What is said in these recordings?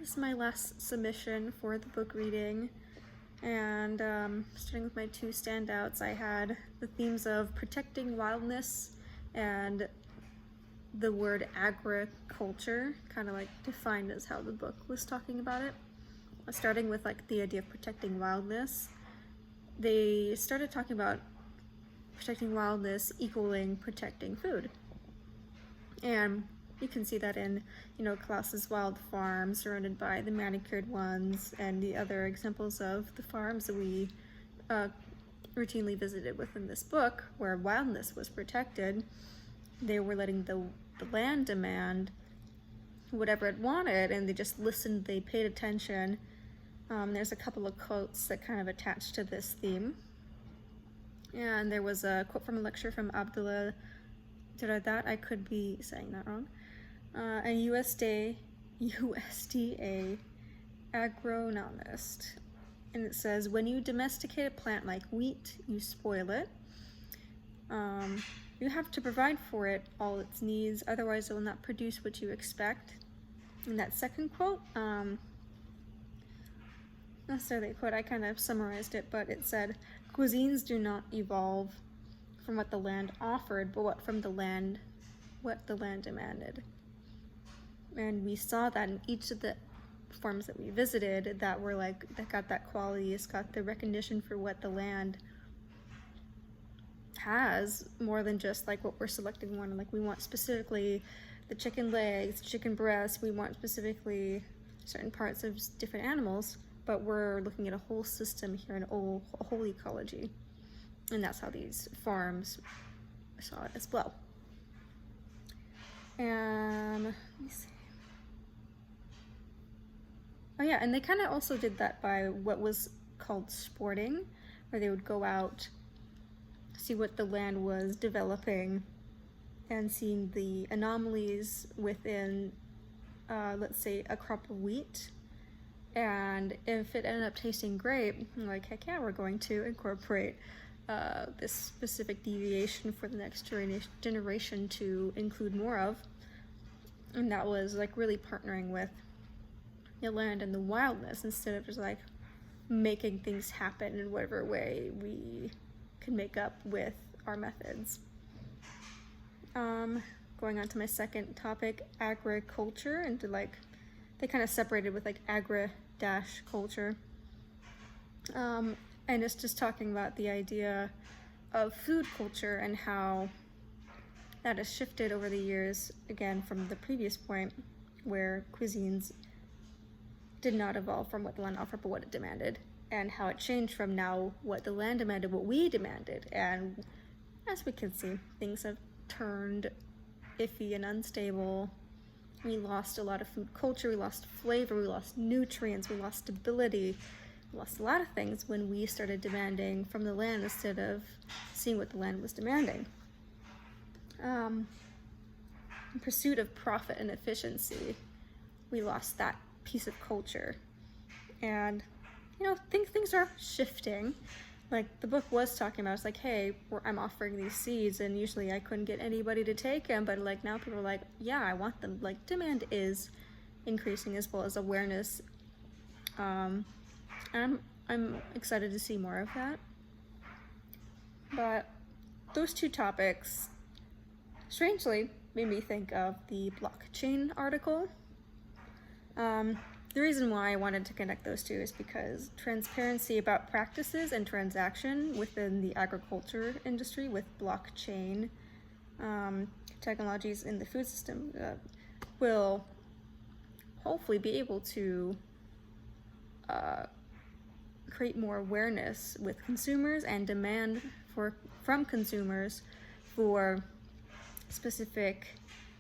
This is my last submission for the book reading, and starting with my two standouts, I had the themes of protecting wildness and the word agriculture, kind of like defined as how the book was talking about it. Starting with like the idea of protecting wildness, they started talking about protecting wildness equaling protecting food. And you can see that in, Klaus's Wild Farm, surrounded by the manicured ones, and the other examples of the farms that we routinely visited within this book, where wildness was protected. They were letting the land demand whatever it wanted, and they just listened, they paid attention. There's a couple of quotes that kind of attach to this theme. And there was a quote from a lecture from Abdullah Daradat, I could be saying that wrong, a USDA agronomist. And it says, when you domesticate a plant like wheat, you spoil it. You have to provide for it all its needs, otherwise it will not produce what you expect. And that second quote, not necessarily a quote, I kind of summarized it, but it said, cuisines do not evolve from what the land offered, but what the land demanded. And we saw that in each of the farms that we visited that were like, that got that quality, it's got the recognition for what the land has, more than just like what we're selecting one. Like we want specifically the chicken legs, chicken breasts, we want specifically certain parts of different animals, but we're looking at a whole system here, a whole ecology. And that's how these farms saw it as well. And let me see. Oh yeah, and they kind of also did that by what was called sporting, where they would go out, see what the land was developing, and seeing the anomalies within, let's say, a crop of wheat. And if it ended up tasting great, like, heck yeah, we're going to incorporate this specific deviation for the next generation to include more of. And that was like really partnering with the land and the wildness, instead of just like making things happen in whatever way we can make up with our methods. Going on to my second topic, agriculture, and to like, they kind of separated with like agri-culture. And it's just talking about the idea of food culture and how that has shifted over the years, again, from the previous point, where cuisines did not evolve from what the land offered, but what it demanded, and how it changed from now what the land demanded, what we demanded. And as we can see, things have turned iffy and unstable. We lost a lot of food culture, we lost flavor, we lost nutrients, we lost stability, we lost a lot of things when we started demanding from the land instead of seeing what the land was demanding. In pursuit of profit and efficiency, we lost that piece of culture. And, things are shifting. Like the book was talking about, it's like, hey, I'm offering these seeds, and usually I couldn't get anybody to take them, but like now people are like, yeah, I want them. Like demand is increasing as well as awareness. And I'm excited to see more of that. But those two topics strangely made me think of the blockchain article. The reason why I wanted to connect those two is because transparency about practices and transaction within the agriculture industry with blockchain technologies in the food system will hopefully be able to create more awareness with consumers and demand from consumers for specific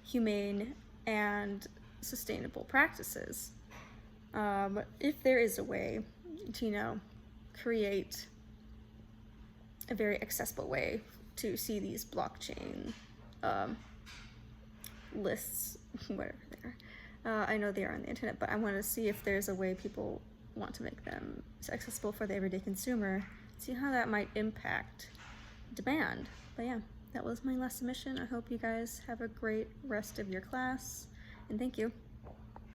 humane and sustainable practices. If there is a way to, create a very accessible way to see these blockchain lists, whatever they are. I know they are on the internet, but I want to see if there's a way people want to make them accessible for the everyday consumer, see how that might impact demand. But yeah, that was my last submission. I hope you guys have a great rest of your class, and thank you.